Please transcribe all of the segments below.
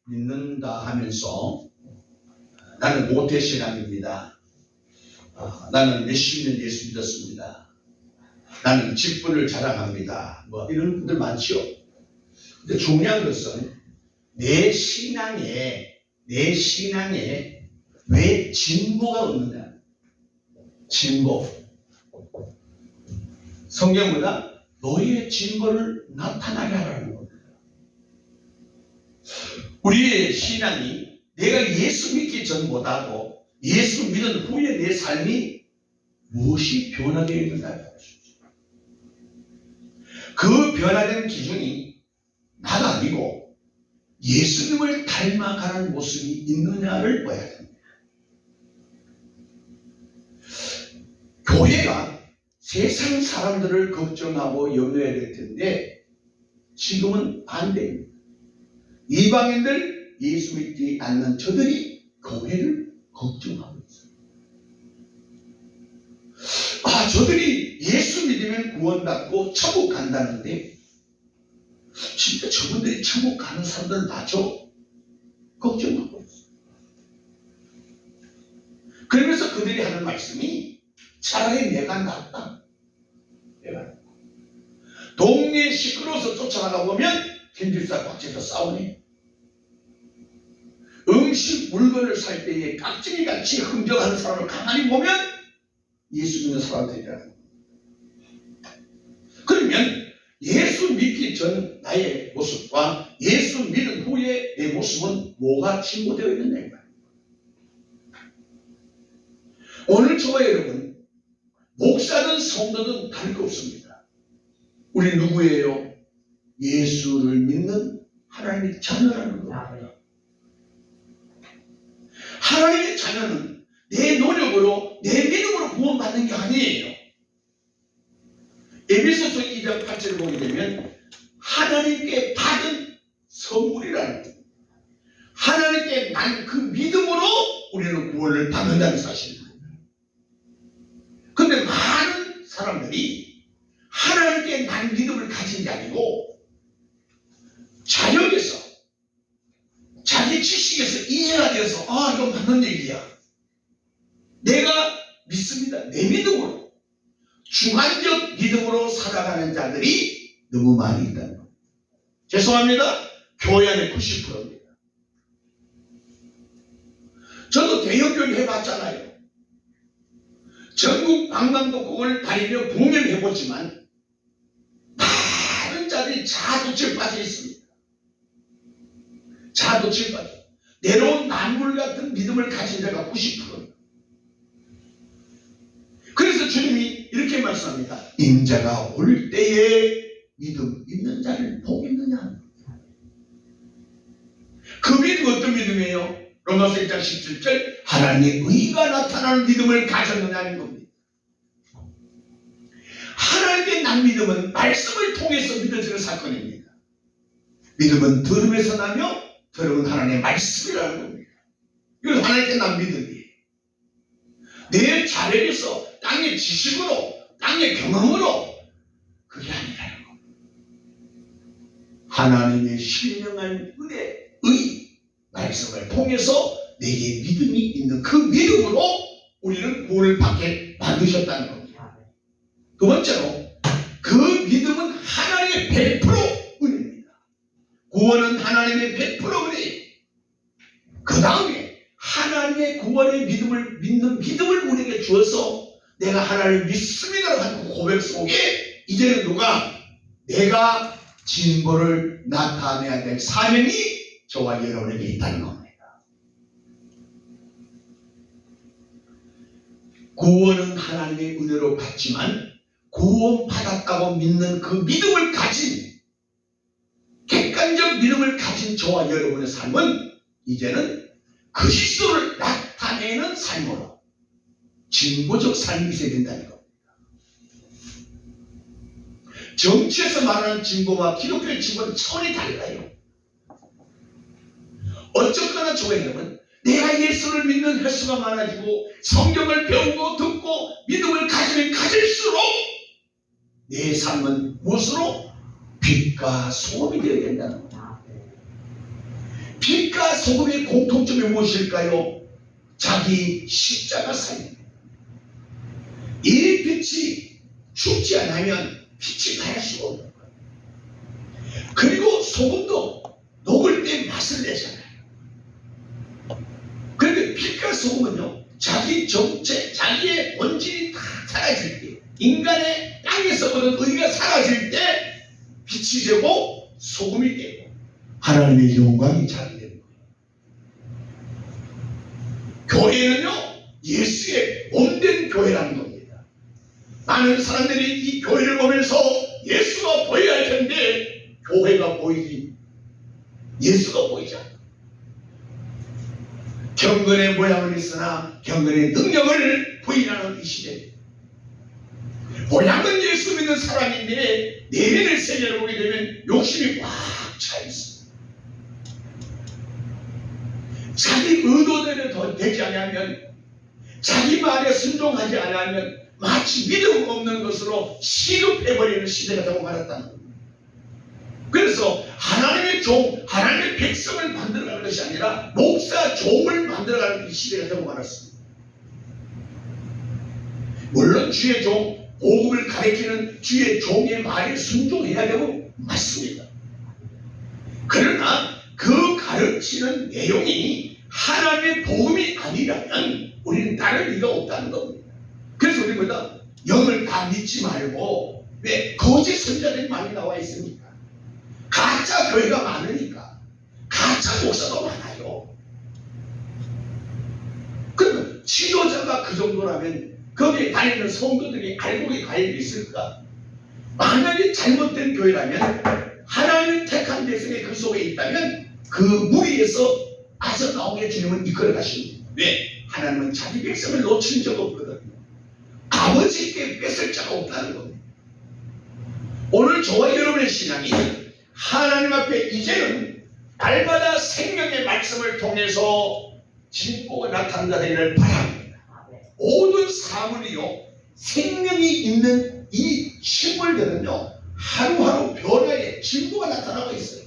믿는다 하면서 나는 모태신앙입니다. 나는 몇십 년 예수 믿었습니다. 나는 직분을 자랑합니다. 뭐 이런 분들 많죠. 근데 중요한 것은 내 신앙에 왜 진보가 없느냐. 진보. 성경보다 너희의 진보를 나타나게 하라는 겁니다. 우리의 신앙이 내가 예수 믿기 전보다도 예수 믿은 후에 내 삶이 무엇이 변화되어 있는가. 그 변화된 기준이 나가 아니고 예수님을 닮아가는 모습이 있느냐를 봐야 됩니다. 교회가 세상 사람들을 걱정하고 염려해야 될 텐데 지금은 반대입니다. 이방인들, 예수 믿지 않는 저들이 교회를 걱정하고 있어요. 저들이 예수 믿으면 구원받고 천국 간다는데 진짜 저분들이 천국 가는 사람들 맞아? 걱정하고 있어요. 그러면서 그들이 하는 말씀이 차라리 내가 낫다. 동네에 시끄러워서 쫓아가다 보면 김집사 꽉집사 싸우네. 음식 물건을 살 때에 깍쟁이같이 흥정하는 사람을 가만히 보면 예수 믿는 사람들이라는 거예요. 그러면 예수 믿기 전 나의 모습과 예수 믿은 후에 내 모습은 뭐가 진보되어 있느냐. 오늘 저와 여러분, 목사든 성도든 다를 거 없습니다. 우리 누구예요? 예수를 믿는 하나님의 자녀라는 거예요. 하나님의 자녀는 내 노력으로 내 믿음으로 구원받는 게 아니에요. 에베소서 2장 8절을 보게 되면 하나님께 받은 선물이라는 거예요. 하나님께 난 그 믿음으로 우리는 구원을 받는다는 사실입니다. 그런데 많은 사람들이 하나님께 난 믿음을 가진 게 아니고 자력에서 자기 지식에서 이해가 되어서 이건 맞는 얘기야. 내가 믿습니다. 내 믿음으로 주관적 믿음으로 살아가는 자들이 너무 많이 있다는 겁니다. 죄송합니다. 교회 안에 90%입니다. 저도 대형교회 해봤잖아요. 전국 방방곡곡을 다니며 공연해보지만 많은 자들이 자도치에 빠져 있습니다. 자도치에 빠져. 내려온 만물 같은 믿음을 가진 자가 90%입니다. 그래서 주님이 이렇게 말씀합니다. 인자가 올 때에 믿음 있는 자를 보겠느냐. 그 믿음 어떤 믿음이에요? 로마서 1장 17절 하나님의 의가 나타나는 믿음을 가졌느냐는 겁니다. 하나님의 난 믿음은 말씀을 통해서 믿어지는 사건입니다. 믿음은 들음에서 나며 들음은 하나님의 말씀이라는 겁니다. 이건 하나님의 난 믿음이에요. 내 자력에서 땅의 지식으로 땅의 경험으로 그게 아니라는 겁니다. 하나님의 신령한 은혜, 의 말씀을 통해서 내게 믿음이 있는 그 믿음으로 우리는 구원을 받게 만드셨다는 겁니다. 두 번째로 그 믿음은 하나님의 100% 은혜입니다. 구원은 하나님의 100% 은혜예요. 그 다음에 하나님의 구원의 믿음을 믿는 믿음을 우리에게 주어서 내가 하나님을 믿습니다라고 하는 고백 속에 이제는 내가 진보를 나타내야 될 사명이 저와 여러분에게 있다는 겁니다. 구원은 하나님의 은혜로 받지만 구원받았다고 믿는 그 믿음을 가진 객관적 믿음을 가진 저와 여러분의 삶은 이제는 그리스도를 나타내는 삶으로 진보적 삶이 있어야 된다는 겁니다. 정치에서 말하는 진보와 기독교의 진보는 차원이 달라요. 어쨌거나 저와 여러분, 내가 예수를 믿는 횟수가 많아지고 성경을 배우고 듣고 믿음을 가지면 가질수록 내 삶은 무엇으로? 빛과 소금이 되어야 된다는 겁니다. 빛과 소금의 공통점이 무엇일까요? 자기 십자가 사입니다. 이 빛이 죽지 않으면 빛이 날 수가 없는 거예요. 그리고 소금도 녹을 때 맛을 내잖아요. 그런데 빛과 소금은요, 자기 정체, 자기의 본질이 다 사라질 때, 인간의 땅에서 오는 의가 사라질 때 빛이 되고 소금이 되고 하나님의 영광이 자리 되는 거예요. 교회는요, 예수의 몸된 교회라는 겁니다. 많은 사람들이 이 교회를 보면서 예수가 보여야 할 텐데 교회가 보이지 예수가 보이지 않아. 경건의 모양은 있으나 경건의 능력을 부인하는 이 시대. 모양은 예수 믿는 사람인데 내면의 세계를 보게 되면 욕심이 꽉 차 있어. 자기 의도대로 더 되지 않으면, 자기 말에 순종하지 않으면 마치 믿음 없는 것으로 시급해버리는 시대가 되고 말았다는 겁니다. 그래서 하나님의 종, 하나님의 백성을 만들어가는 것이 아니라 목사 종을 만들어가는 이 시대가 되고 말았습니다. 물론 주의 종, 복음을 가리키는 주의 종의 말에 순종해야 되고 맞습니다. 그러나 그 가르치는 내용이 하나님의 복음이 아니라면 우리는 다른 이유가 없다는 겁니다. 그래서 우리보다 영을 다 믿지 말고, 왜 거짓 선자들이 많이 나와 있습니까? 가짜 교회가 많으니까, 가짜 목사도 많아요. 그러면 지도자가 그 정도라면 거기에 다니는 성도들이 알곡에 가입이 있을까? 만약에 잘못된 교회라면, 하나님의 택한 백성이 그 속에 있다면 그 무리에서 빠져나오게 주님은 이끌어 가십니다. 왜? 하나님은 자기 백성을 놓친 적 없거든요. 아버지께 뺏을 자가 없다는 겁니다. 오늘 저와 여러분의 신앙이 하나님 앞에 이제는 날마다 생명의 말씀을 통해서 진보가 나타난다 되기를 바랍니다. 모든 사물이요, 생명이 있는 이 식물들은요, 하루하루 변화에 진보가 나타나고 있어요.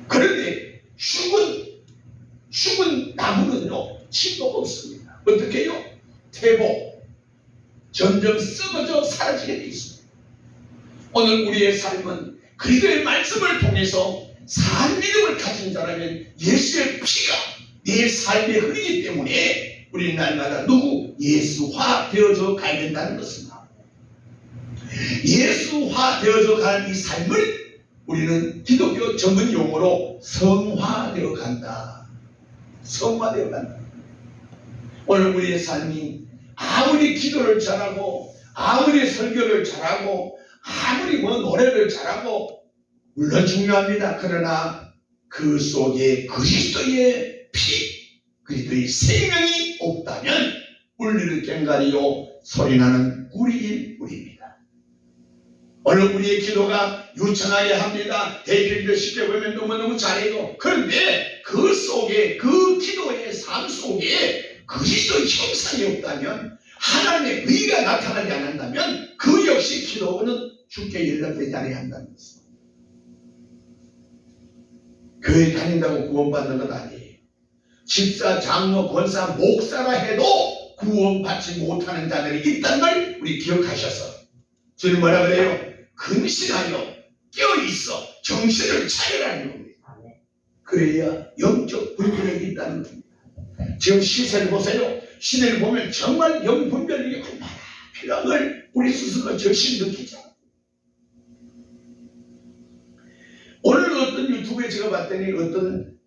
그런데 죽은 나무는요, 진보가 없습니다. 어떻게 해요? 퇴보, 점점 썩어져 사라지게 되어 있습니다. 오늘 우리의 삶은 그리스도의 말씀을 통해서 산 믿음을 가진 자라면 예수의 피가 내 삶에 흐르기 때문에 우리는 날마다 누구? 예수화 되어져 가야 된다는 것입니다. 예수화 되어져 가는 이 삶을 우리는 기독교 전문 용어로 성화되어 간다. 성화되어 간다. 오늘 우리의 삶이 아무리 기도를 잘하고, 아무리 설교를 잘하고, 아무리 노래를 잘하고, 물론 중요합니다. 그러나 그 속에 그리스도의 피, 그리스도의 생명이 없다면 울리는 꽹과리요 소리나는 구리일 뿐입니다. 오늘 우리의 기도가 유창하게 합니다. 대표님도 쉽게 보면 너무너무 잘해도, 그런데 그 속에, 그 기도의 삶 속에 그리스도의 형상이 없다면, 하나님의 의가 나타나지 않는다면 그 역시 기도는 주께 연락되지 않아야 한다는 것입니다. 교회 다닌다고 구원받는 것 아니에요. 집사, 장로, 권사, 목사라 해도 구원받지 못하는 자들이 있다는 걸 우리 기억하셔서, 주님 뭐라 그래요? 근신하여 깨어있어 정신을 차리라는 겁니다. 그래야 영적 분별력이 있다는 겁니다. 지금 시세를 보세요. 시대를 보면 정말 영분별력이 얼마나 필요한 걸 우리 스스로 절실히 느끼죠. 오늘 어떤 유튜브에 제가 봤더니 어떤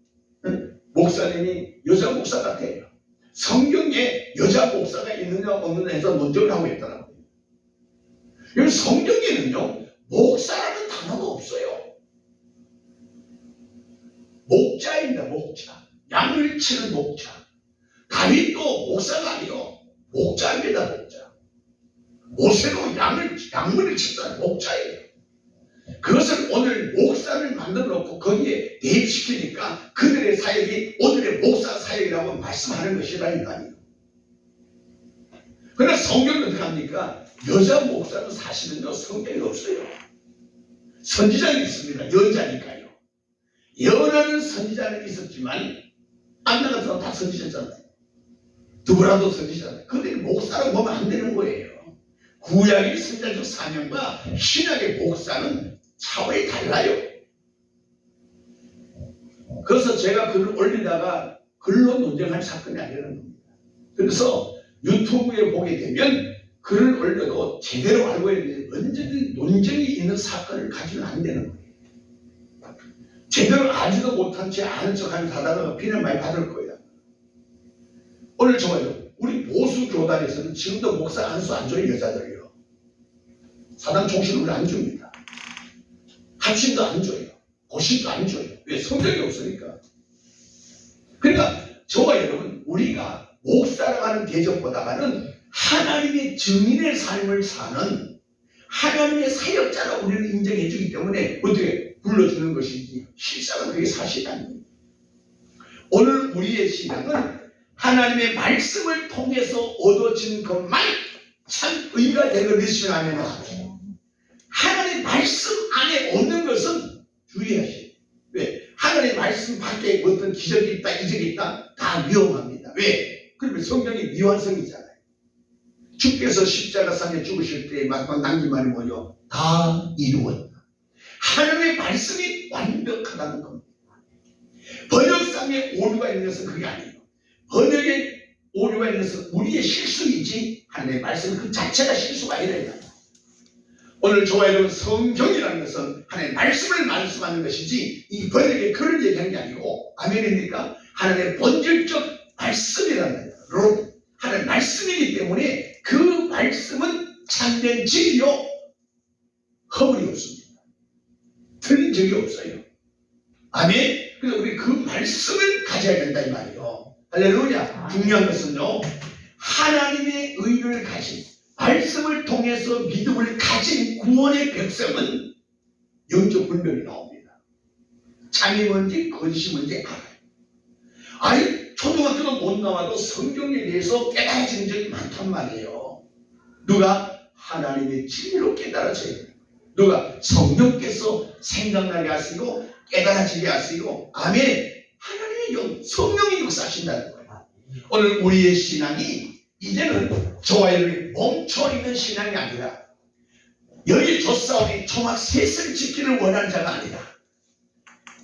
목사님이 여자 목사 같아요. 성경에 여자 목사가 있느냐 없느냐 해서 논쟁을 하고 있더라고요. 여기 성경에는요, 목사라는 단어가 없어요. 목자입니다. 목자. 양을 치는 목자. 다윗도 목사가 아니요, 목자입니다. 목자. 모세도 양물을 쳤다는 목자예요. 그것을 오늘 목사를 만들어 놓고 거기에 대입시키니까 그들의 사역이 오늘의 목사 사역이라고 말씀하는 것이라는 거 아니에요. 그러나 성경은 어떻게 합니까? 여자 목사는 사실은요, 성경에 없어요. 선지자는 있습니다. 여자니까요. 예언하는 선지자는 있었지만 안 나간 사람 다 선지자잖아요. 누구라도 선지자잖아요. 근데 목사라고 보면 안 되는 거예요. 구약의 선지자적 사명과 신약의 목사는 차원이 달라요. 그래서 제가 글을 올리다가 글로 논쟁할 사건이 아니라는 겁니다. 그래서 유튜브에 보게 되면 글을 올려도 제대로 알고 있는데 언제든 논쟁이 있는 사건을 가지면 안 되는 거예요. 제대로 알지도 못한 채 아는 척하면서 하다가 비난 많이 받을 거예요. 오늘 좋아요. 우리 보수 교단에서는 지금도 목사 안수 안 줘요. 여자들이요. 사당 종신을 안 줍니다. 합신도 안 줘요. 고신도 안 줘요. 왜? 성경이 없으니까. 그러니까 저와 여러분, 우리가 목사라고 하는 대접보다는 하나님의 증인의 삶을 사는 하나님의 사역자라고 우리를 인정해 주기 때문에 어떻게 불러주는 것이지 실상은 그게 사실이 아닙니다. 오늘 우리의 신앙은 하나님의 말씀을 통해서 얻어진 것만 참 의가 되고 믿으시면 하나님의 말씀 안에 없는 것은 주의하시오. 왜? 하나님의 말씀 밖에 어떤 기적이 있다, 이적이 있다, 다 위험합니다. 왜? 그러면 성경이 미완성이잖아요. 주께서 십자가상에 죽으실 때 마지막 남긴 말이 뭐죠? 다 이루었다. 하나님의 말씀이 완벽하다는 겁니다. 번역상에 오류가 있는 것은 그게 아니에요. 번역에 오류가 있는 것은 우리의 실수이지 하나님의 말씀 그 자체가 실수가 아니라. 오늘 저와 여러분, 성경이라는 것은 하나님의 말씀을 말씀하는 것이지 이 번역에 그런 얘기하는 게 아니고, 아멘입니까? 하나님의 본질적 말씀이라는 거예요. 하나님의 말씀이기 때문에 그 말씀은 참된 진리요 허물이 없습니다. 틀린 적이 없어요. 아멘. 그래서 우리 그 말씀을 가져야 된다 이 말이에요. 할렐루야. 중요한 것은요, 하나님의 의를 가진 말씀을 통해서 믿음을 가진 구원의 백성은 영적 분별이 나옵니다. 참이 뭔지 거짓이 뭔지 알아요. 아니 초등학교도 못 나와도 성경에 대해서 깨달아진 적이 많단 말이에요. 누가? 하나님의 진리로 깨달아져야 돼요. 누가? 성령께서 생각나게 하시고 깨달아지게 하시고, 아멘. 하나님의 영, 성령이 역사하신다는 거예요. 오늘 우리의 신앙이 이제는 저와 여러분이 멈춰있는 신앙이 아니라 여기 조사오니 초막 셋을 지키를 원하는 자가 아니라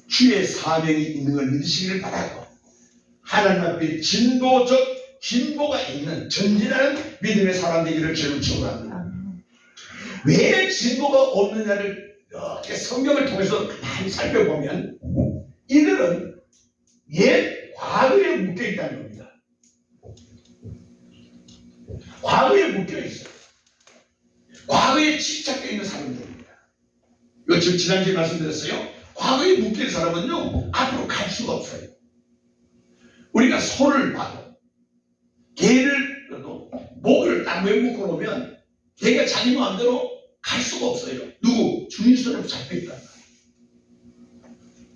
주의 사명이 있는 걸 믿으시기를 바라고, 하나님 앞에 진보가 있는 전진하는 믿음의 사람 되기를 주를 축원합니다. 왜 진보가 없느냐를 이렇게 성경을 통해서 많이 살펴보면 이들은 옛 과거에 묶여 있다는 겁니다. 과거에 묶여 있어요. 과거에 집착되어 있는 사람들입니다. 이거 지금 지난주에 말씀드렸어요. 과거에 묶여 있는 사람은요, 앞으로 갈 수가 없어요. 우리가 소를 봐도, 개를 봐도 목을 딱 왜 묶어 놓으면 개가 자기 마음대로 갈 수가 없어요. 누구? 주인 손으로 잡혀있단 말이에요.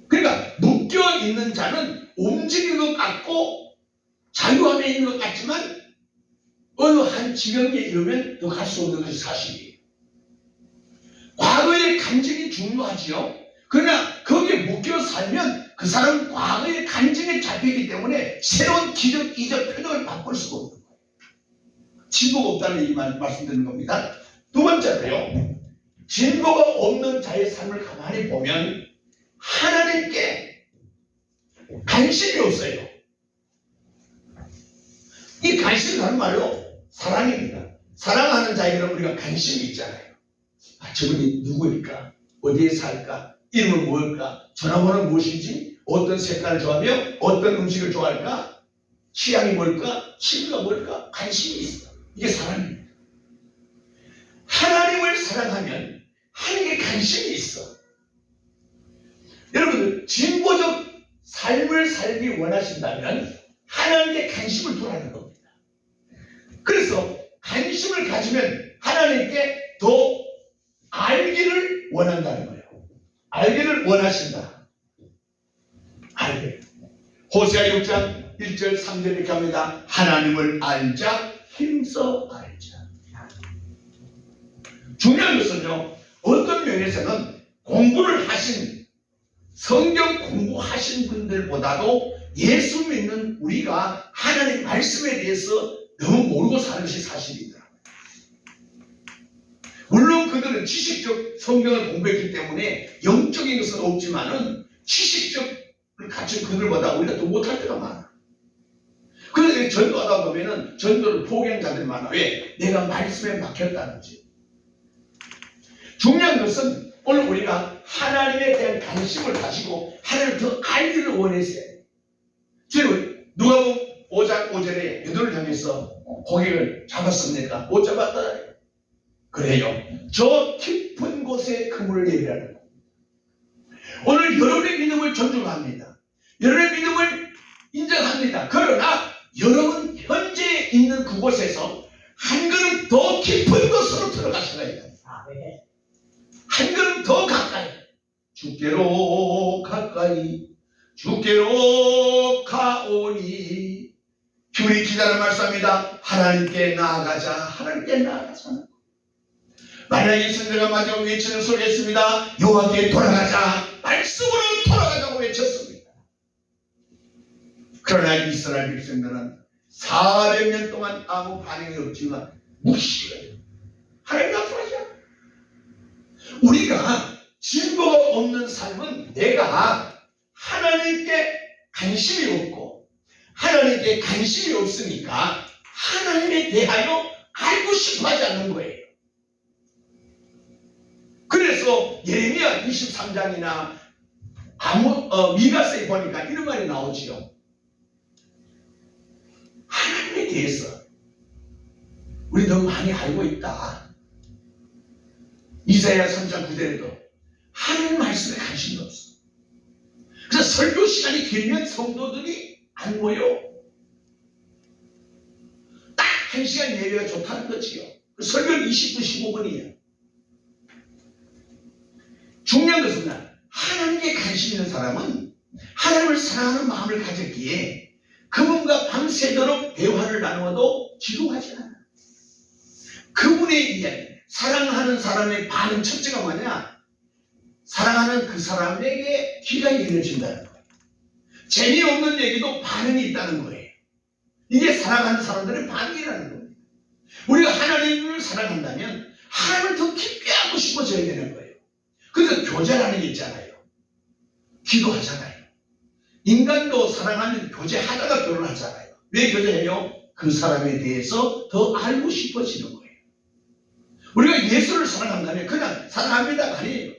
그러니까 묶여 있는 자는 움직이는 것 같고 자유함에 있는 것 같지만 어느 한 지경에 이르면 더 갈 수 없는 것이 사실이에요. 과거의 간증이 중요하지요. 그러나 거기에 묶여 살면 그 사람은 과거의 간증에 잡히기 때문에 새로운 기적, 이적, 표적을 바꿀 수가 없는 거예요. 진보가 없다는 얘기 말씀드리는 겁니다. 두 번째로요, 진보가 없는 자의 삶을 가만히 보면 하나님께 관심이 없어요. 이 관심은 다른 말로 사랑입니다. 사랑하는 자에게는 우리가 관심이 있잖아요. 아, 저분이 누구일까? 어디에 살까? 이름은 뭘까? 전화번호는 무엇인지? 어떤 색깔을 좋아하며 어떤 음식을 좋아할까? 취향이 뭘까? 취미가 뭘까? 관심이 있어. 이게 사랑입니다. 하나님을 사랑하면 하나님께 관심이 있어. 여러분들, 진보적 삶을 살기 원하신다면 하나님께 관심을 두라는 겁니다. 그래서 관심을 가지면 하나님께 더 알기를 원한다는 거예요. 알기를 원하신다. 알기를. 호세아 6장 1절 3절 이렇게 합니다. 하나님을 알자, 힘써 알자. 중요한 것은요, 어떤 면에서는 공부를 하신 성경 공부하신 분들보다도 예수 믿는 우리가 하나님 말씀에 대해서 너무 모르고 사는 것이 사실이더라고요. 물론 그들은 지식적 성경을 공부했기 때문에 영적인 것은 없지만은 지식적을 갖춘 그들보다 우리가 더 못할 때가 많아. 그래서 전도하다 보면은 전도를 포기한 자들이 많아. 왜? 내가 말씀에 막혔다는 거지. 중요한 것은 오늘 우리가 하나님에 대한 관심을 가지고 하나님을 더 알기를 원했어요. 지금 누가복음 5장 5절에 베드로를 향해서 고객을 잡았습니까? 못 잡았다. 그래요. 저 깊은 곳에 그물을 예비하는 겁니다. 오늘 여러분의 믿음을 존중합니다. 여러분의 믿음을 인정합니다. 그러나 여러분 현재 있는 그곳에서 한 걸음 더 깊은 곳으로 들어가셔야 돼요. 한 걸음 더 가까이, 주께로 가까이, 주께로 가오니. 주의 기자는 말씀합니다. 하나님께 나아가자, 하나님께 나아가자. 만약에 선생가 마지막 외치는 소리가 있습니다. 여호와께 돌아가자, 말씀으로 돌아가자고 외쳤습니다. 그러나 이스라엘 백성들은 400년 동안 아무 반응이 없지만 무시해요. 하나님 나타나자. 우리가 진보가 없는 삶은 내가 하나님께 관심이 없고 하나님께 관심이 없으니까 하나님에 대하여 알고 싶어 하지 않는 거예요. 그래서 예레미야 23장이나 미가서에 보니까 이런 말이 나오지요. 하나님에 대해서 우리 너무 많이 알고 있다. 이사야 3장 9절에도 하나님 말씀에 관심이 없어. 그래서 설교 시간이 길면 성도들이 안 모여. 딱 1시간 예배가 좋다는 거지요. 설교는 20분 15분이에요. 중요한 것은 하나님께 관심 있는 사람은 하나님을 사랑하는 마음을 가졌기에 그분과 밤새도록 대화를 나누어도 지루하지 않아. 그분의 이야기, 사랑하는 사람의 반응 첫째가 뭐냐? 사랑하는 그 사람에게 귀가 열려진다는 거예요. 재미없는 얘기도 반응이 있다는 거예요. 이게 사랑하는 사람들의 반응이라는 겁니다. 우리가 하나님을 사랑한다면 하나님을 더 깊게 알고 싶어져야 되는 거예요. 그래서 교제라는 게 있잖아요. 기도하잖아요. 인간도 사랑하면 교제하다가 결혼하잖아요. 왜 교제해요? 그 사람에 대해서 더 알고 싶어지는 거예요. 우리가 예수를 사랑한다면 그냥 사랑합니다가 아니에요.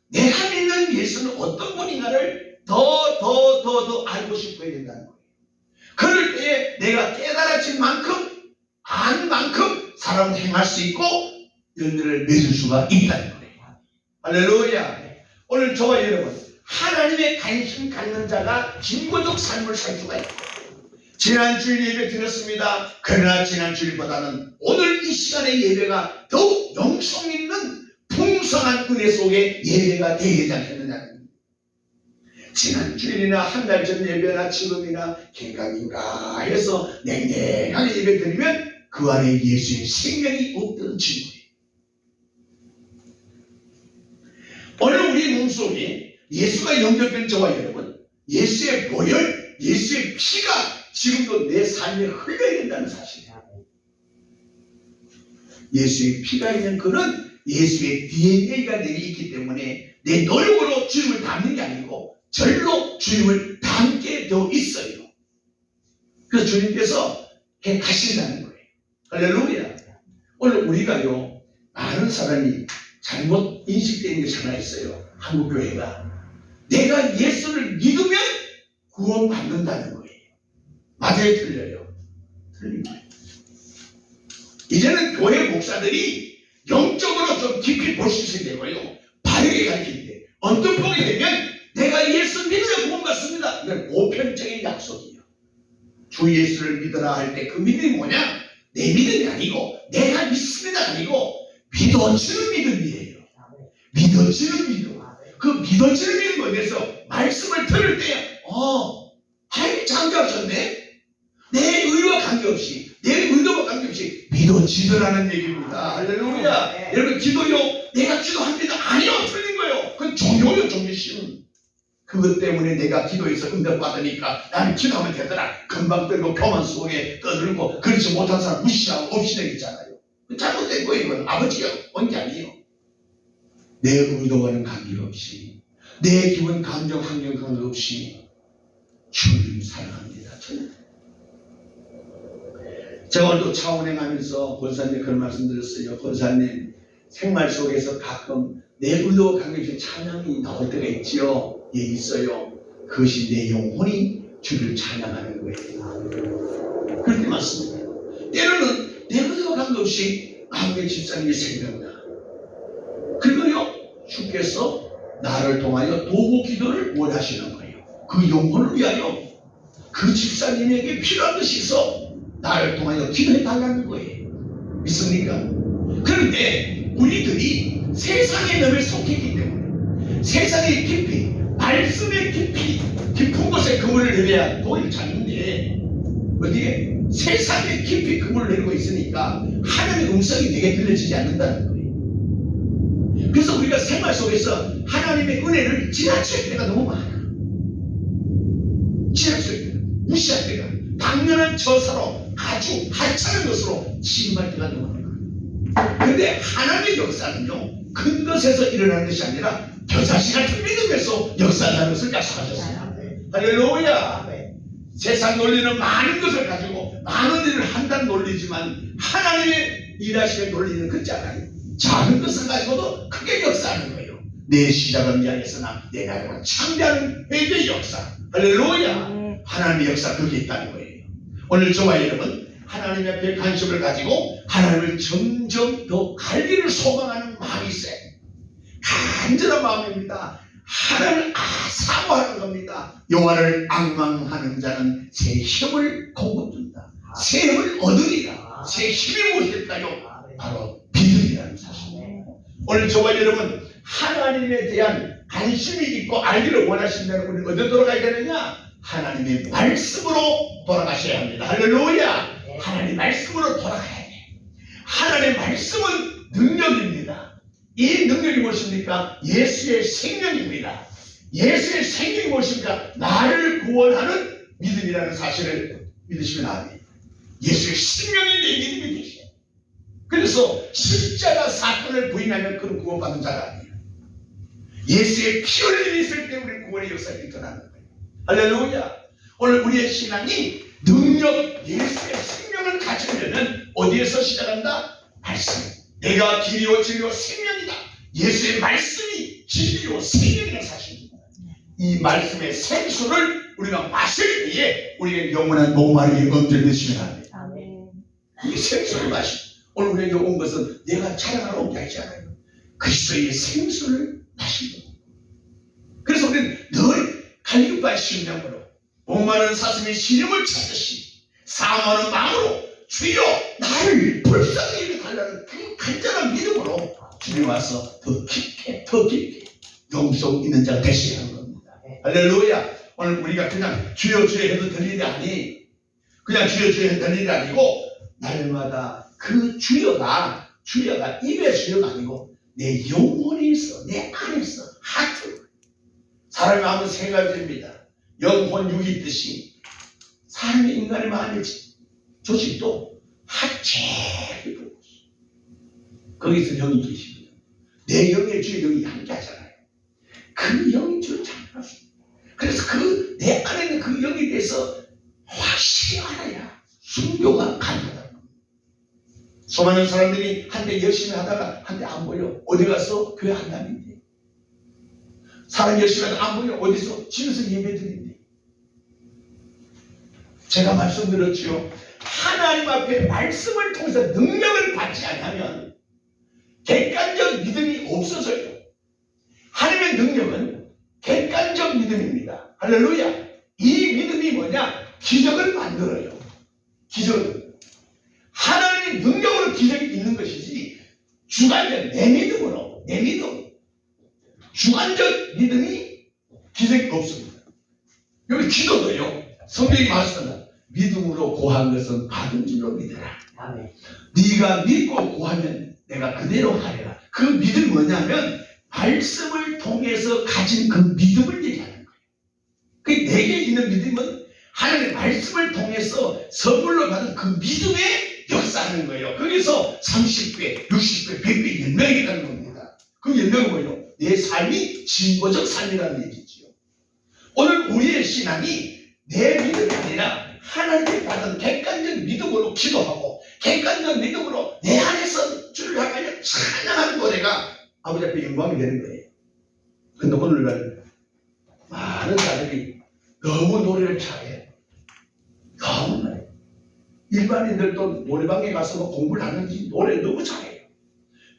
내가 믿는 예수는 어떤 분인가를 더 알고 싶어야 된다는 거예요. 그럴 때에 내가 깨달아진 만큼, 안 만큼 사람을 행할 수 있고 열매를 맺을 수가 있다는 거예요. 할렐루야. 오늘 저와 여러분, 하나님의 관심 갖는 자가 진보적 삶을 살 수가 있고, 지난 주일 예배 드렸습니다. 그러나 지난 주일보다는 오늘 이 시간의 예배가 더욱 영성 있는 풍성한 은혜 속에 예배가 되지 않겠느냐. 지난 주일이나 한 달 전 예배나 지금이나 긴가민가 해서 냉랭하게 예배 드리면 그 안에 예수의 생명이 없던 증거예요. 오늘 우리 몸속에 예수가 연결된 저와 여러분, 예수의 보혈, 예수의 피가 지금도 내 삶에 흘러야 된다는 사실이에요. 예수의 피가 있는 그는 예수의 DNA가 내게 있기 때문에 내 노력으로 주님을 닮는 게 아니고 절로 주님을 닮게 되어 있어요. 그래서 주님께서 해 가신다는 거예요. 할렐루야. 오늘 우리가요, 많은 사람이 잘못 인식되는 것이 하나 있어요. 한국교회가 내가 예수를 믿으면 구원받는다는 거예요. 맞아요, 틀려요? 틀립니다. 이제는 교회 목사들이 영적으로 좀 깊이 볼 수 있어야 되고요, 바르게 가르칠 때 언뜻 보게 되면 내가 예수 믿으면 구원받습니다. 이건 보편적인 약속이에요. 주 예수를 믿으라 할 때 그 믿음이 뭐냐? 내 믿음이 아니고 내가 믿습니다 아니고 믿어지는 믿음이에요. 믿어지는 믿음. 그 믿어지는 믿음에 대해서 말씀을 들을 때 하나님 창조하셨네. 내 의와 관계없이, 내 의도와 관계없이 믿어지더라는 얘기입니다. 할렐루야. 여러분, 기도요, 내가 기도합니다 아니요, 틀린 거예요. 그건 종교요, 종교심. 그것 때문에 내가 기도해서 응답받으니까 나는 기도하면 되더라. 금방 들고 교만 속에 떠들고 그렇지 못한 사람 무시하고 없이내기잖아요. 잘못된 거예요. 이건 아버지가 온 게 아니에요. 내 의도와는 관계없이 내 기분 감정 환경 관계없이 주님 사랑합니다. 저는 제가 오늘도 차 운행하면서 권사님 그런 말씀 드렸어요. 권사님 생활 속에서 가끔 내 의도와 관계없이 찬양이 나올 때가 있지요. 예, 있어요. 그것이 내 영혼이 주를 찬양하는 거예요. 그렇게 맞습니다. 때로는 내 의도와 관계없이 아무개 집사님이 생각나. 그리고요, 주께서 나를 통하여 도구 기도를 원하시는 거예요. 그 영혼을 위하여 그 집사님에게 필요한 것이 있어 나를 통하여 기도해 달라는 거예요. 믿습니까? 그런데 우리들이 세상의 놈에 속해 있기 때문에 세상의 깊이, 말씀의 깊은 곳에 그물을 내려야 돌을 잡는데 어디에 세상의 깊이 그물을 내리고 있으니까 하나님의 음성이 내게 들려지지 않는다는 거예요. 그래서 우리가 생활 속에서 하나님의 은혜를 지나칠 때가 너무 많아. 지나칠 때, 무시할 때가, 당연한 처사로 아주 하찮은 것으로 취임할 때가 너무 많아. 그런데 하나님의 역사는요, 큰 것에서 일어나는 것이 아니라 겨자씨 같은 믿음에서 역사하는 것을 약속하셨어요. 할렐루야. 세상 논리는 많은 것을 가지고 많은 일을 한다는 논리지만 하나님의 일하시는 논리는 그렇지 않아요. 작은 것을 가지고도 크게 역사하는 거예요. 내 시작은 미안했으나 내 나라는 창대하는 회개의 역사. 할렐루야. 하나님의 역사 그게 있다는 거예요. 오늘 저와 여러분 하나님 앞에 관심을 가지고 하나님을 점점 더 알기를 소망하는 마음이 있어요. 간절한 마음입니다. 하나님을 사모하는 겁니다. 여호와를 앙망하는 자는 새 힘을 공급준다. 새 힘을 얻으리라. 새 힘이 무엇일까요? 바로 믿음이라는 사실이에요. 오늘 저와 여러분 하나님에 대한 관심이 있고 알기를 원하신다면 우리는 어디로 돌아가야 되느냐? 하나님의 말씀으로 돌아가셔야 합니다. 할렐루야. 하나님의 말씀으로 돌아가야 돼. 하나님의 말씀은 능력입니다. 이 능력이 무엇입니까? 예수의 생명입니다. 예수의 생명이 무엇입니까? 나를 구원하는 믿음이라는 사실을 믿으시면 안 돼요. 예수의 생명이 내 믿음이 되셔요. 그래서 십자가 사건을 부인하면 그런 구원받는 자가 아니에요. 예수의 피 흘림이 있을 때 우리 구원의 역사가 일어나는 거예요. 할렐루야. 오늘 우리의 신앙이 능력, 예수의 생명을 가지려면 어디에서 시작한다? 말씀. 내가 길이요 진리요 생명이다. 예수의 말씀이 진리요 생명이라는 사실입니다. 이 말씀의 생수를 우리가 마실 때에 우리의 영원한 목마름이 멈춰지시면 합니다. 이 생수를 마시. 오늘 우리에게 온 것은 내가 자랑하러 온 게 아니지 않아요. 그리스도의 생수를 마시는 겁니다. 그래서 우리는 늘 갈급한 심령으로 목마른 사슴이 시름을 찾듯이 사모하는 마음으로 주여 나를 불쌍히 여겨달라는 그 간절한 믿음으로 주님 와서 더 깊게 영성 있는 자가 되셔야 하는 겁니다. 할렐루야. 오늘 우리가 그냥 주여 주여 해도 될 일이 아니, 그냥 주여 주여 해도 될 일이 아니고 날마다 그 주여가 입의 주여가 아니고 내 영혼에 있어, 내 안에서 하트. 사람의 마음은 세 가지입니다. 영혼 육이 있듯이 사람의 인간의 마음의 조직도 하체 깊은 곳. 거기서 영이 계십니다. 내 영의 주의 영이 함께 하잖아요. 그 영이 주를 찬양하십니다. 그래서 내 안에 있는 그 영에 대해서 확실히 알아야 순교가 가능하다는 겁니다. 수많은 사람들이 한때 열심히 하다가 한때 안 보여. 어디 가서 교회 한다는데. 사람 열심히 하다가 안 보여. 어디서 집에서 예배드린대. 제가 말씀드렸죠. 하나님 앞에 말씀을 통해서 능력을 받지 않으면 객관적 믿음이 없어서요. 하나님의 능력은 객관적 믿음입니다. 할렐루야. 이 믿음이 뭐냐? 기적을 만들어요. 기적을. 하나님의 능력으로 기적이 있는 것이지 주관적 내 믿음으로 내 믿음 주관적 믿음이 기적이 없습니다. 여기 기도도요. 성경이 말씀합니다. 믿음으로 구한 것은 받은 줄로 믿어라. 네가 믿고 구하면 내가 그대로 하리라. 그 믿음이 뭐냐면 말씀을 통해서 가진 그 믿음을 얘기하는 거예요. 내게 있는 믿음은 하나님의 말씀을 통해서 선물로 받은 그 믿음에 역사하는 거예요. 거기서 30배, 60배, 100배 연명이 가는 겁니다. 그 연명은 뭐예요? 내 삶이 진보적 삶이라는 얘기지요. 오늘 우리의 신앙이 내 믿음이 아니라 하나님께 받은 객관적 믿음으로 기도하고 객관적 믿음으로 내 안에서 주를 향하여 찬양하는 노래가 아버지 앞에 영광이 되는 거예요. 근데 오늘날 많은 사람들이 너무 노래를 잘해. 너무 잘해. 일반인들도 노래방에 가서 뭐 공부를 하는지 노래 너무 잘해요.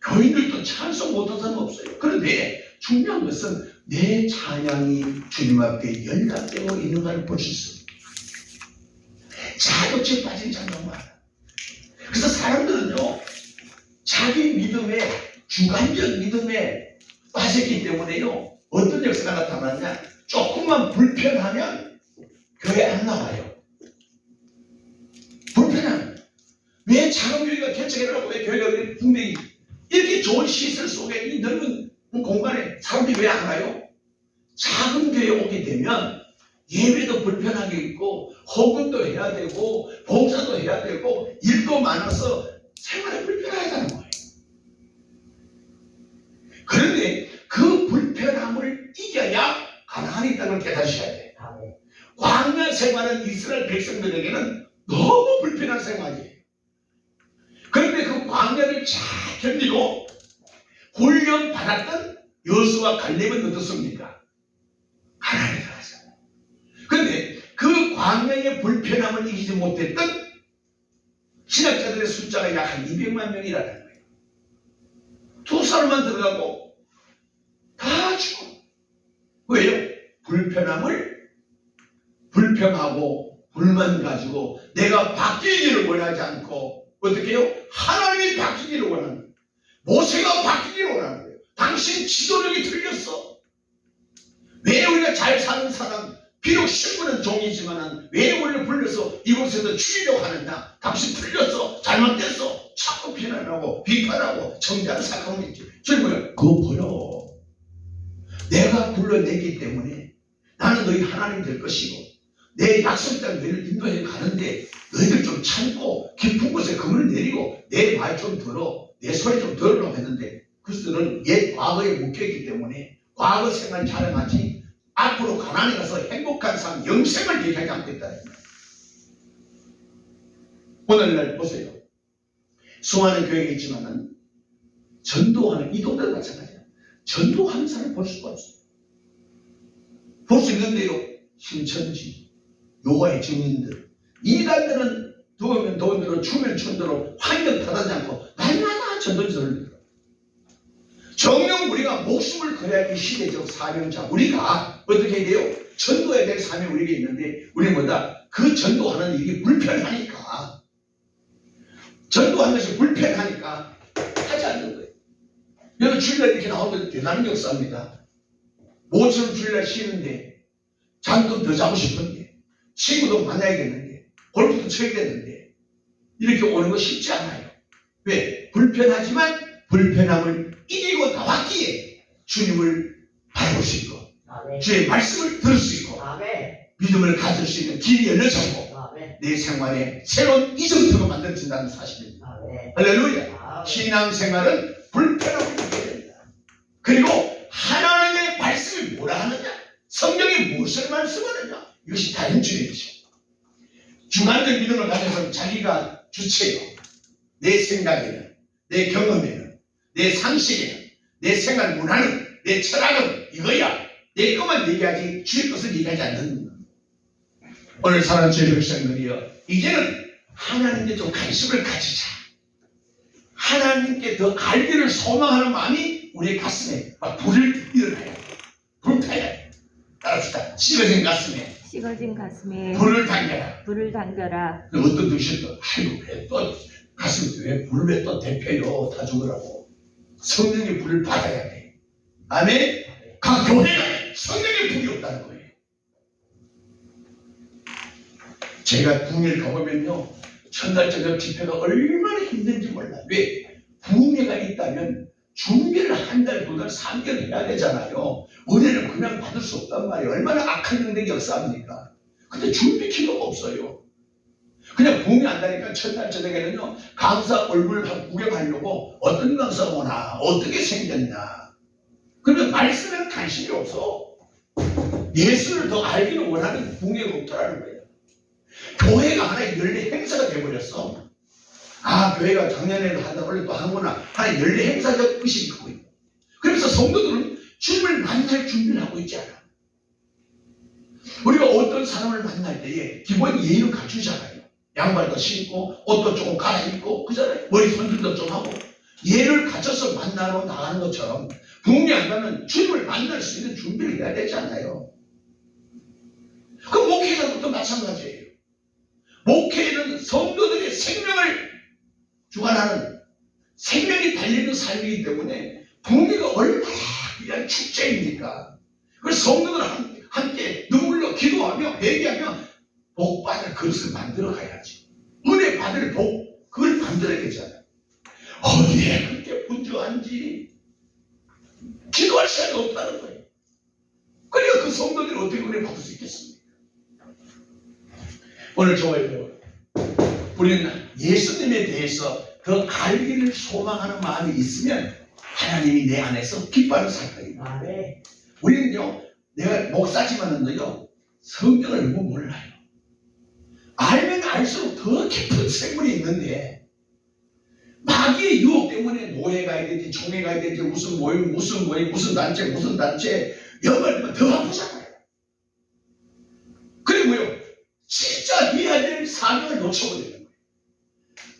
교인들도 찬송 못하는 사람 없어요. 그런데 중요한 것은 내 찬양이 주님 앞에 연락되고 있는가를 볼 수 있어요. 자격지에 빠진 찬양 많아. 그래서 사람들은요, 자기 믿음에, 주관적 믿음에 빠졌기 때문에요, 어떤 역사가 나타나냐, 조금만 불편하면 교회 안 나와요. 불편하면. 왜 작은 교회가 개척해라고, 왜 교회가 분명히 이렇게 좋은 시설 속에 이 넓은 공간에 사람들이 왜 안 가요? 작은 교회에 오게 되면 예배도 불편하게 있고 헌금도 해야 되고 봉사도 해야 되고 일도 많아서 생활이 불편하다는 거예요. 그런데 그 불편함을 이겨야 가나안에 있다는 걸 깨달으셔야 돼요. 광야 생활은 이스라엘 백성들에게는 너무 불편한 생활이에요. 그런데 그 광야를 잘 견디고 훈련 받았던 여호수아와 갈렙은 어떻습니까? 가나안에 들어갔어요. 그런데 그 광야의 불편함을 이기지 못했던 신학자들의 숫자가 약 한 200만 명이라는 거예요. 두 사람만 들어가고 다 죽어. 왜요? 불평하고 불만 가지고 내가 바뀌기를 원하지 않고 어떻게 해요? 하나님이 바뀌기를 원하는 거예요. 모세가 바뀌기를 원하는 거예요. 당신 지도력이 틀렸어. 왜 우리가 잘 사는 사람, 비록 신분은 종이지만 왜 우리를 불러서 이곳에서 죽이려고 하느냐? 당신 틀렸어. 잘못됐어. 자꾸 비난하고 비판하고 정죄하는 사람이 있지. 주님은 그거 보여. 내가 불러내기 때문에 나는 너희 하나님 될 것이고 내 약속 땅 너희를 인도해 가는데 너희들 좀 참고 깊은 곳에 그물을 내리고 내 말 좀 들어, 내 소리 좀 들으라고 했는데 그들은 옛 과거에 묶여있기 때문에 과거 생활 자랑하지 앞으로 가나안에 가서 행복한 삶, 영생을 얘기하지 않고 있다는 거예요. 오늘날 보세요. 수많은 교회가 있지만은 전도하는 이동들 마찬가지예요. 전도하는 사람을 볼 수가 없어요. 볼 수 있는데요. 신천지, 요가의 증인들, 이단들은 더우면 더운 대로 추면 추운 대로 환경 탓하지 않고 날마다 전도지를 들어요. 정녕 우리가 목숨을 걸어야 할 시대적 사명자, 우리가 어떻게 돼요? 전도해야 될 사명이 우리에게 있는데 우리는 뭐다? 그 전도하는 일이 불편하니까, 전도하는 것이 불편하니까 하지 않는 거예요. 여러분 주일날 이렇게 나오면 대단한 역사입니다. 모처럼 주일날 쉬는데 잠도 더 자고 싶은데 친구도 만나야겠는데 골프도 쳐야겠는데 이렇게 오는 거 쉽지 않아요. 왜? 불편하지만 불편함을 이기고 나왔기에 주님을 바라볼 수 있고 주의 말씀을 들을 수 있고 믿음을 가질 수 있는 길이 열려졌고 내 생활에 새로운 이정표가 만들어진다는 사실입니다. 할렐루야. 신앙생활은 불편함을 이겨야 됩니다. 그리고 하나님의 말씀이 뭐라 하느냐, 성경이 무엇을 말씀하느냐, 이것이 다인주의 것입니다. 주관적 믿음을 가져서 자기가 주체요. 내 생각에는, 내 경험에는, 내 상식에는, 내 생활 문화는, 내 철학은 이거야. 내 것만 얘기하지 주의 것을 얘기하지 않는 것. 오늘 사랑하는 주의 백성들이여, 이제는 하나님께 좀 관심을 가지자. 하나님께 더 알기를 소망하는 마음이 우리의 가슴에 막 불을 일어나야 돼. 불타야 돼. 따라합시다. 식어진 가슴에 불을 당겨라. 어떤 뜻이든 아이고 왜 또 가슴에 왜 불을 왜 또 대표요? 다 죽으라고. 성령의 불을 받아야 돼. 아멘. 각 교회가 성령의 불이 없다는 거예요. 제가 부흥회를 가보면요, 첫날 저녁 집회가 얼마나 힘든지 몰라요. 왜? 부흥회가 있다면 준비를 한 달, 두 건 상견해야 되잖아요. 은혜는 그냥 받을 수 없단 말이에요. 얼마나 악한 영들이 역사합니까? 근데 준비 필요가 없어요. 그냥 붐이 안다니까 첫날 저녁에는요, 강사 얼굴 구경하려고 어떤 강사가 오나, 어떻게 생겼나. 그러면 말씀에는 관심이 없어. 예수를 더 알기를 원하는 붕괴가 없더라는 거예요. 교회가 하나의 연례 행사가 되어버렸어. 아, 교회가 작년에도 한다, 원래 또 하는구나. 하나의 연례 행사적 의식이 크고 있고. 그래서 성도들은 주님을 만날 준비를 하고 있지 않아. 우리가 어떤 사람을 만날 때에 기본 예의를 갖추잖아요. 양말도 신고, 옷도 조금 갈아입고, 그잖아요. 머리 손질도 좀 하고. 예를 갖춰서 만나러 나가는 것처럼, 부흥이 안 가면 주님을 만날 수 있는 준비를 해야 되지 않나요? 그 목회자도 마찬가지예요. 목회는 성도들의 생명을 주관하는, 생명이 달리는 삶이기 때문에 부흥회가 얼마나 귀한 축제입니까? 그래서 성도들은 함께 눈물로 기도하며 회개하며 복 받을 그릇을 만들어 가야지. 은혜 받을 복, 그걸 만들어야 되잖아요. 어디에 그렇게 분주한지 기도할 시간이 없다는 거예요. 그러니까 그 성도들이 어떻게 은혜 받을 수 있겠습니까? 오늘 좋아요. 우리는 예수님에 대해서 더 알기를 소망하는 마음이 있으면 하나님이 내 안에서 기뻐하는 사건입니다. 아, 네. 우리는요, 내가 목사지만은요, 성경을 너무 몰라요. 알면 알수록 더 깊은 생물이 있는데, 마귀의 유혹 때문에 노예 가야 되지, 총회 가야 되지, 무슨 모임, 무슨 단체, 영어를 더 아프잖아요. 그리고요, 진짜 해야 될 사명을 놓쳐버리는 거예요.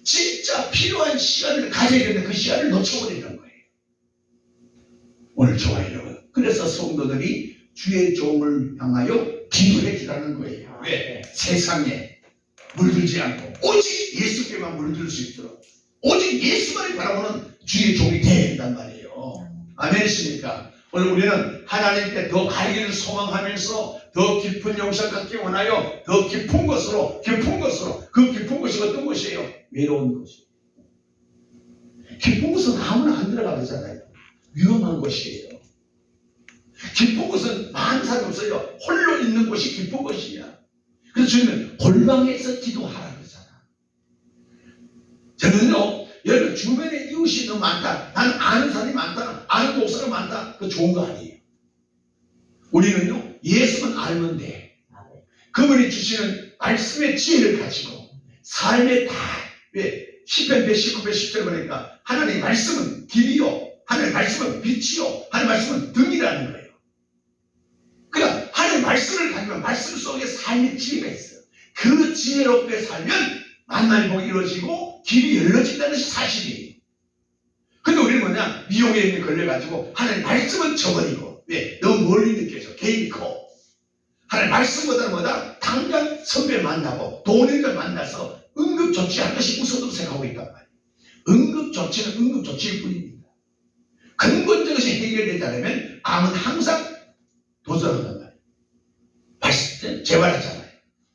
진짜 필요한 시간을 가져야 되는데 그 시간을 놓쳐버리는 거예요. 오늘 좋아요, 여러분. 그래서 성도들이 주의 종을 향하여 기도해 주라는 거예요. 왜? 세상에 물들지 않고 오직 예수께만 물들 수 있도록 오직 예수만을 바라보는 주의 종이 되어야 된단 말이에요. 아멘이십니까? 오늘 우리는 하나님께 더 알기를 소망하면서 더 깊은 영상 갖기 원하여 더 깊은 것으로 그 깊은 것이 어떤 것이에요? 외로운 것이에요. 깊은 것은 아무나 안 들어가잖아요. 위험한 것이에요. 깊은 것은 많은 사람이 없어요. 홀로 있는 것이 깊은 것이야. 그래서 주님은 골방에서 기도하라 그러잖아. 저는요, 여러분 주변에 이웃이 너무 많다, 나는 아는 사람이 많다, 아는 목사가 많다, 그거 좋은 거 아니에요. 우리는요, 예수만 알면 돼. 그분이 주시는 말씀의 지혜를 가지고 삶에 다, 왜 10편 119편 10절 보니까 하나님의 말씀은 길이요, 하나님의 말씀은 빛이요, 하나님의 말씀은 등이라는 거예요. 그러니까 하나님의 말씀을 가지면 말씀 속에 삶의 지혜가 있어요. 그 지혜롭게 살면 만남의 복이 이루어지고 길이 열려진다는 것이 사실이에요. 근데 우리는 뭐냐, 미혹에 있는 걸려가지고 하나님의 말씀은 저버리고, 왜? 너무 멀리 느껴져. 개인이 커. 하나님의 말씀보다는 뭐다? 당장 선배 만나고 동행자 만나서 응급조치할 것이 우선으로 생각하고 있단 말이에요. 응급조치는 응급조치일 뿐입니다. 근본적인 것이 해결되지 않으면 암은 항상 도전한단 말이에요. 말씀 재발하잖아요.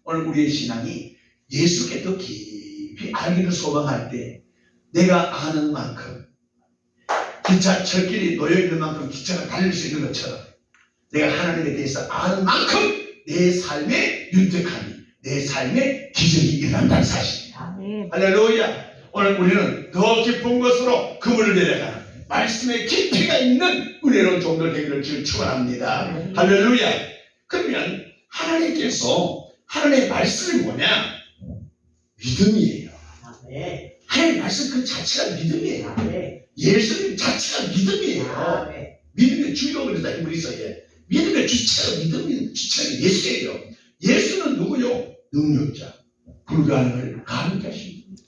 오늘 우리의 신앙이 예수께 더 깊이 알기를 소망할 때 내가 아는 만큼, 기차 철길이 놓여있는 만큼 기차가 달릴 수 있는 것처럼 내가 하나님에 대해서 아는 만큼 내 삶의 윤택함이, 내 삶의 기적이 일어난다는 사실입니다. 할렐루야. 오늘 우리는 더 깊은 것으로 그물을 내려가는 말씀의 깊이가 있는 은혜로운 종들 되기를 주를 축원합니다. 할렐루야. 그러면 하나님께서 하나님의 말씀이 뭐냐? 믿음이에요. 하나님의 말씀 그 자체가 믿음이에요. 예수님 자체가 믿음이에요. 믿음의 주요 그러다 우리서에 믿음의 주체가 주체가 예수예요. 예수는 누구요? 능력자. 불가능을 가능케 하십니다.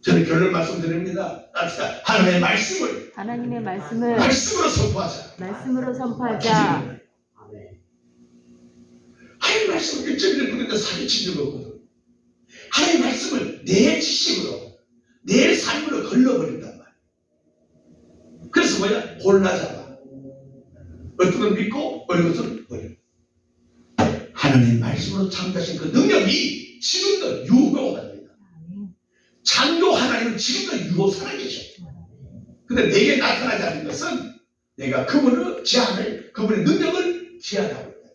저는 결론 말씀드립니다. 하나님의 말씀을 말씀으로 선포하자. 하나님의 말씀을 일점이를 보는데 사기친 적 없거든. 하나님의 말씀을 내 지식으로, 내 삶으로 걸러버린단 말이야. 그래서 뭐야? 골라잡아. 어떤 건 믿고 어떤 것은 버려. 하나님 말씀으로 창조하신 그 능력이 지금도 유효합니다. 창조 하나님은 지금도 유효 살아계셔. 근데 내게 나타나지 않는 것은 내가 그분의 제한을, 그분의 능력을 제한하고 있다.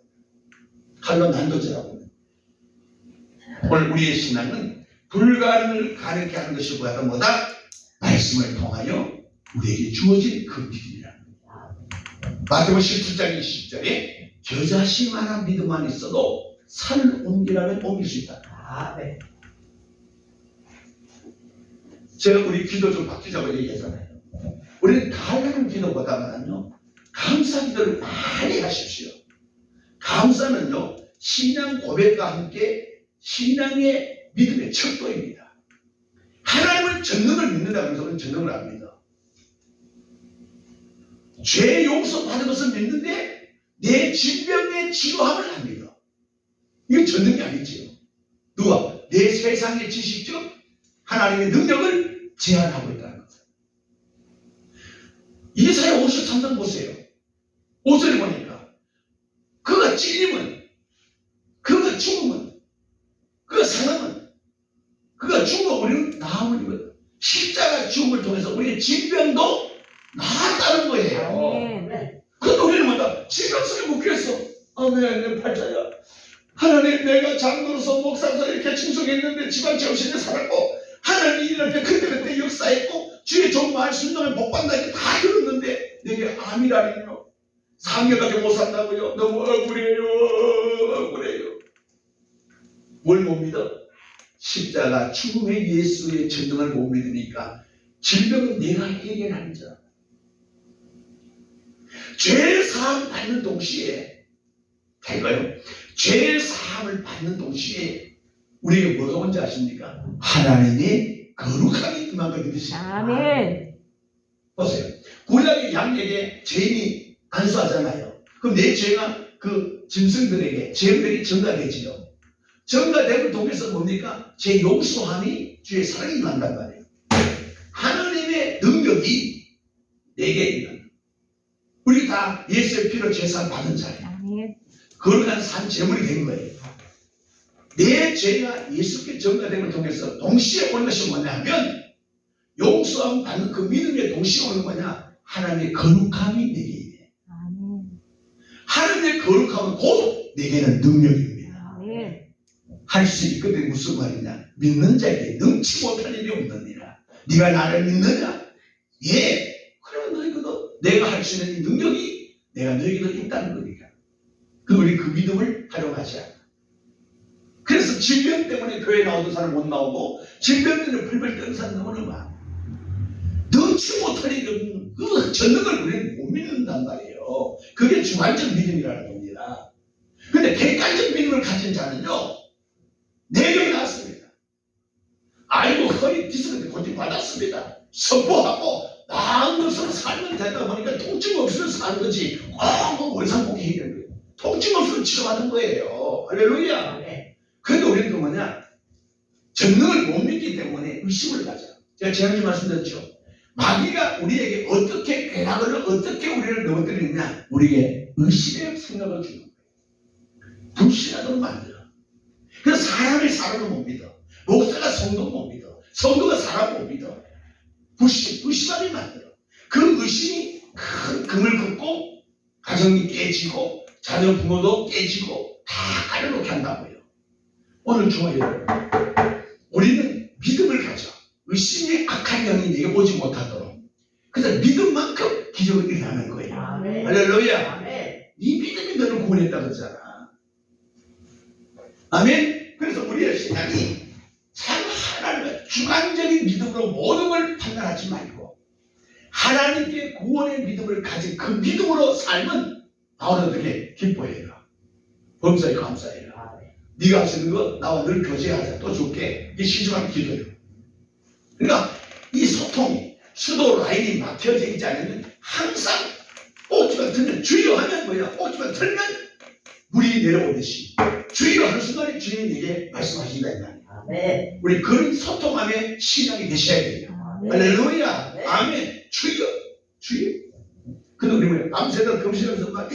칼로 난도질하고 있다. 오늘 우리의 신앙은 불가능을 가능케 하는 것이 뭐다? 말씀을 통하여 우리에게 주어진 그 믿음이라는 거예요. 마태복음 17장 20절에 겨자씨만한 믿음만 있어도 산을 옮기라면 옮길 수 있다. 네. 제가 우리 기도 좀 바뀌자고 얘기하잖아요. 우리는 달라는 기도보다는요, 감사 기도를 많이 하십시오. 감사는요, 신앙 고백과 함께 신앙의 믿음의 척도입니다. 하나님은 전능을 믿는다고 해서 우리는 전능을 안 믿어. 죄 용서 받은 것을 믿는데 내 질병의 치료함을 안 믿어. 이건 전능이 아니지요. 누가? 내 세상의 지식적 하나님의 능력을 제한하고 있다는 거죠. 이사야 53장 보세요. 5절에 보니까 그가 찔림은, 그가 죽음은, 그가 상함은, 그가 죽어 우리는 나음을 입었다. 십자가 죽음을 통해서 우리의 질병도 나았다는 거예요. 그런데 우리는 뭐다? 질병 속에 묶여있어. 내 팔자야. 하나님, 내가 장로로서 목사로서 이렇게 충성했는데 지방정신에 살았고 하나님이 이렇게 그때 역사했고 주의 좋은 말 순종에 복받는다 이렇게 다 들었는데 내게 암이라니요. 3개월밖에 못 산다고요. 너무 억울해요. 뭘 못 믿어? 십자가 죽음의 예수의 전능을 못 믿으니까 질병은 내가 해결하는 자. 죄 사함 받는 동시에 될까요? 죄 사함을 받는 동시에 우리에게 뭐가 뭔지 아십니까? 하나님의 거룩함이 임한 걸 믿으십니다. 아멘. 보세요. 구약의 양에게 죄인이 안수하잖아요. 그럼 내 죄가 그 짐승들에게 죄물에게 전가되지요. 전가됨을 통해서 뭡니까? 제 용서함이 주의 사랑이 임한단 말이에요. 하나님의 능력이 내게 임한다. 우리 다 예수의 피로 제사를 받은 자예요. 아멘. 거룩한 산 제물이 된 거예요. 내 죄가 예수께 전가됨을 통해서 동시에 오는 것이 뭐냐면 용서함 받는 그 믿음의 동시에 오는 거냐? 하나님의 거룩함이 내게 있네. 하나님의 거룩함은 곧 내게는 능력입니다. 할 수 있거든. 무슨 말이냐? 믿는 자에게 능치 못할 일이 없느니라. 네가 나를 믿느냐? 예. 그러면 너희도 내가 할 수 있는 이 능력이 내가 너희에게도 있다는 거니까. 우리 그 믿음을 활용하자. 그래서 질병 때문에 교회 나오던 사람 못 나오고 질병 때문에 불별 떠는 사람 너무나 많아. 능치 못할 일은 그 전능을 우리는 못 믿는단 말이에요. 그게 주관적 믿음이라는 겁니다. 근데 객관적 믿음을 가진 자는요, 4명이 나왔습니다. 아이고 허리 디스크인데 고침 받았습니다. 선포하고 나은 것으로 살면 된다 보니까 통증 없으면 사는 거지. 월상복이 해결된 거예요. 통증 없으면 치료하는 거예요. 할렐루야. 그런데 우리는 그 뭐냐? 전능을 못 믿기 때문에 의심을 가져. 제가 지난주에 말씀드렸죠. 마귀가 우리에게 어떻게 쾌락을 어떻게 우리를 넘어뜨리느냐? 우리에게 의심의 생각을 주는 거예요. 불신하도록 만들어. 그래서 사람이 사람을 못 믿어. 목사가 성도 못 믿어. 성도가 사람 못 믿어. 불신함이 만들어. 그 의심이 큰 금을 긋고 가정이 깨지고 자녀 부모도 깨지고 다 가려놓게 한다고요. 오늘 주말 여러분, 우리는 믿음을 가져. 의심이 악한 영이 내게 오지 못하도록. 그래서 믿음만큼 기적을 일어나는 거예요. 아멘. 할렐루야. 아멘. 이 믿음이 너를 구원했다 그러잖아. 아멘. 그래서 우리의 신앙이 참 하나님의 주관적인 믿음으로 모든 걸 판단하지 말고 하나님께 구원의 믿음을 가진 그 믿음으로 삶은 나오는 어떻게 기뻐해라. 범사에 감사해라. 네가 할 수 있는 거 나와 늘 교제하자. 또 줄게. 이게 시중한 기도예요. 그러니까 이 소통이 수도 라인이 막혀져 있지 않으면 항상 꼭지가 틀면 주의로 하면 뭐야? 꼭지가 틀면 물이 내려오듯이 주의로 하는 순간에 주님이 내게 말씀하신다 이 말이야. 우리 그런 소통함의 신앙이 되셔야 돼요. 할렐루야. 네. 아멘. 주의요. 근데 우리 뭐야? 밤새도록 금식하면서 막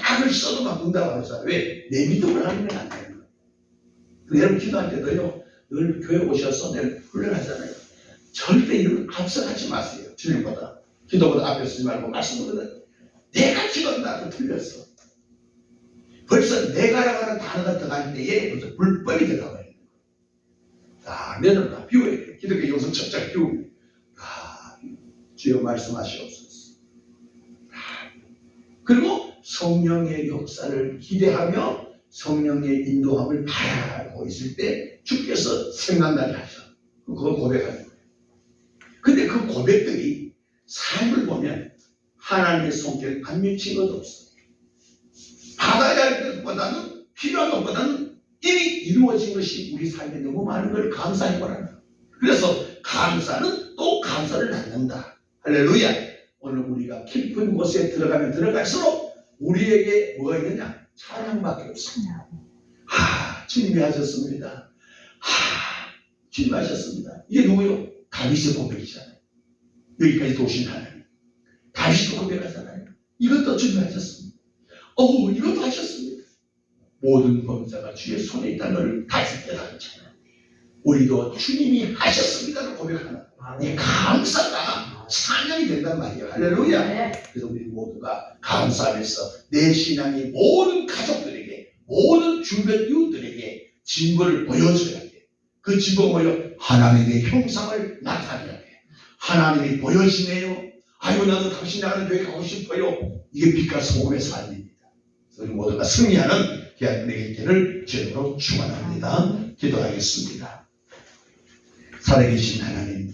악을 써도 막 응답하는 사람. 왜? 내 믿음을 하면 안 되는 거예요. 여러분 기도할 때도요. 늘 교회 오셔서 내가 훈련하잖아요. 절대 이런 앞서가지 마세요. 주님보다. 기도보다 앞에 쓰지 말고 말씀보다 내가 기도한다고 틀렸어. 벌써 내가라고 하는 단어가 들어갈 때에 벌써 불법이 들어가 버려요. 자, 내려놔. 비워야 돼. 기독교 요소 철저히 비우고. 주여 말씀하시옵소서. 그리고 성령의 역사를 기대하며 성령의 인도함을 바라고 있을 때 주께서 생각나게 하셔. 그건 고백하는 거예요. 근데 그 고백들이 삶을 보면 하나님의 손길 안 미친 것 없어. 받아야 할 것보다는 필요한 것보다는 이미 이루어진 것이 우리 삶에 너무 많은 걸 감사해 보라는. 그래서 감사는 또 감사를 낳는다. 할렐루야. 오늘 우리가 깊은 곳에 들어가면 들어갈수록 우리에게 뭐가 있느냐? 찬양밖에 없습니다. 주님이 하셨습니다. 주님이 하셨습니다. 이게 누구요? 다윗의 고백이잖아요. 여기까지 도신 하나님. 다윗도 고백하잖아요. 이것도 주님이 하셨습니다. 이것도 하셨습니다. 모든 범사가 주의 손에 있다는 걸 다시 깨달았잖아요. 우리도 주님이 하셨습니다를 고백하는 감사가 찬양이 된단 말이에요. 할렐루야. 그래서 우리 모두가 감사하면서 내 신앙이 모든 가족들에게 모든 주변 이웃들에게 증거를 보여줘야 돼. 그 증거가 뭐예요? 하나님의 형상을 나타내야 돼. 하나님이 보여지네요. 아이고 나도 당신 나가는 교회 가고 싶어요. 이게 빛과 소금의 삶입니다. 그래서 우리 모두가 승리하는 귀한 있기를 주님으로 축원합니다. 기도하겠습니다. 살아계신 하나님,